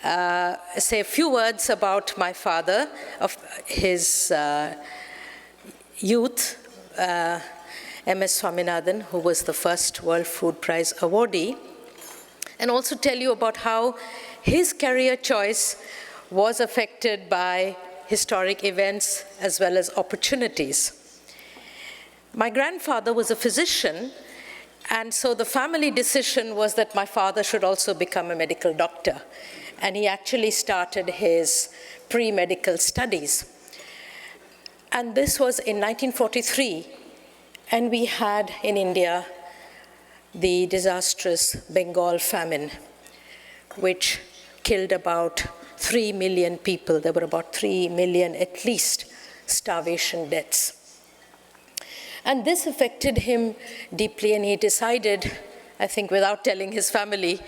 say a few words about my father, of his youth, M.S. Swaminathan, who was the first World Food Prize awardee, and also tell you about how his career choice was affected by historic events as well as opportunities. My grandfather was a physician, and so the family decision was that my father should also become a medical doctor. And he actually started his pre-medical studies. And this was in 1943, and we had in India the disastrous Bengal famine, which killed about 3 million people. There were about 3 million, at least, starvation deaths. And this affected him deeply, and he decided, I think without telling his family,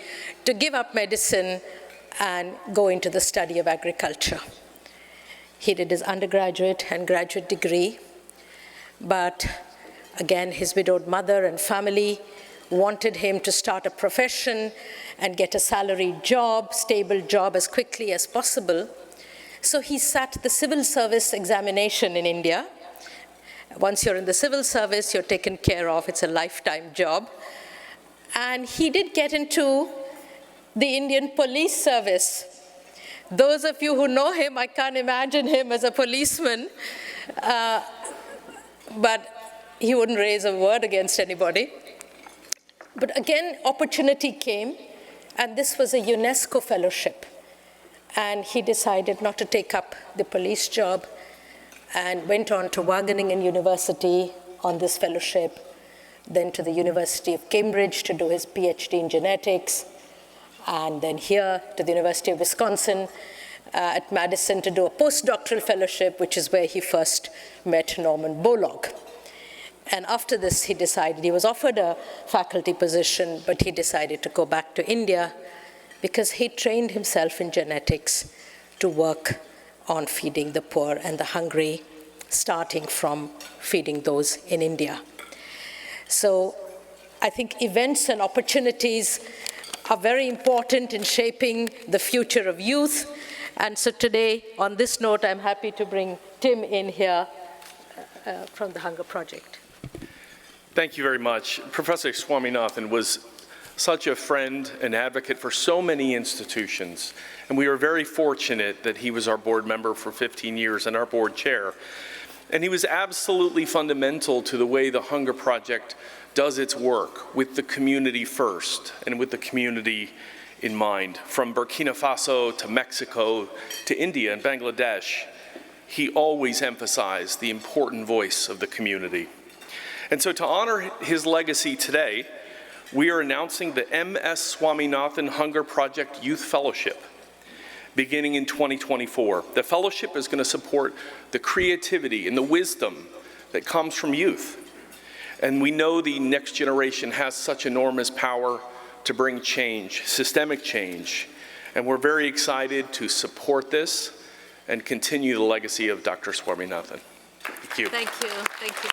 to give up medicine and go into the study of agriculture. He did his undergraduate and graduate degree, but again, his widowed mother and family wanted him to start a profession and get a salaried job, stable job as quickly as possible. So he sat the civil service examination in India. Once you're in the civil service, you're taken care of. It's a lifetime job. And he did get into the Indian police service. Those of you who know him, I can't imagine him as a policeman, but he wouldn't raise a word against anybody. But again, opportunity came, and this was a UNESCO fellowship. And he decided not to take up the police job and went on to Wageningen University on this fellowship, then to the University of Cambridge to do his PhD in genetics, and then here to the University of Wisconsin at Madison to do a postdoctoral fellowship, which is where he first met Norman Borlaug. And after this, he decided, he was offered a faculty position, but he decided to go back to India because he trained himself in genetics to work on feeding the poor and the hungry, starting from feeding those in India. So I think events and opportunities are very important in shaping the future of youth. And so today, on this note, I'm happy to bring Tim in here from the Hunger Project. Thank you very much. Professor Swaminathan was such a friend and advocate for so many institutions, and we are very fortunate that he was our board member for 15 years and our board chair. And he was absolutely fundamental to the way the Hunger Project does its work, with the community first and with the community in mind. From Burkina Faso to Mexico to India and Bangladesh, he always emphasized the important voice of the community. And so to honor his legacy today, we are announcing the M.S. Swaminathan Hunger Project Youth Fellowship, beginning in 2024. The fellowship is going to support the creativity and the wisdom that comes from youth. And we know the next generation has such enormous power to bring change, systemic change. And we're very excited to support this and continue the legacy of Dr. Swaminathan. Thank you. Thank you. Thank you.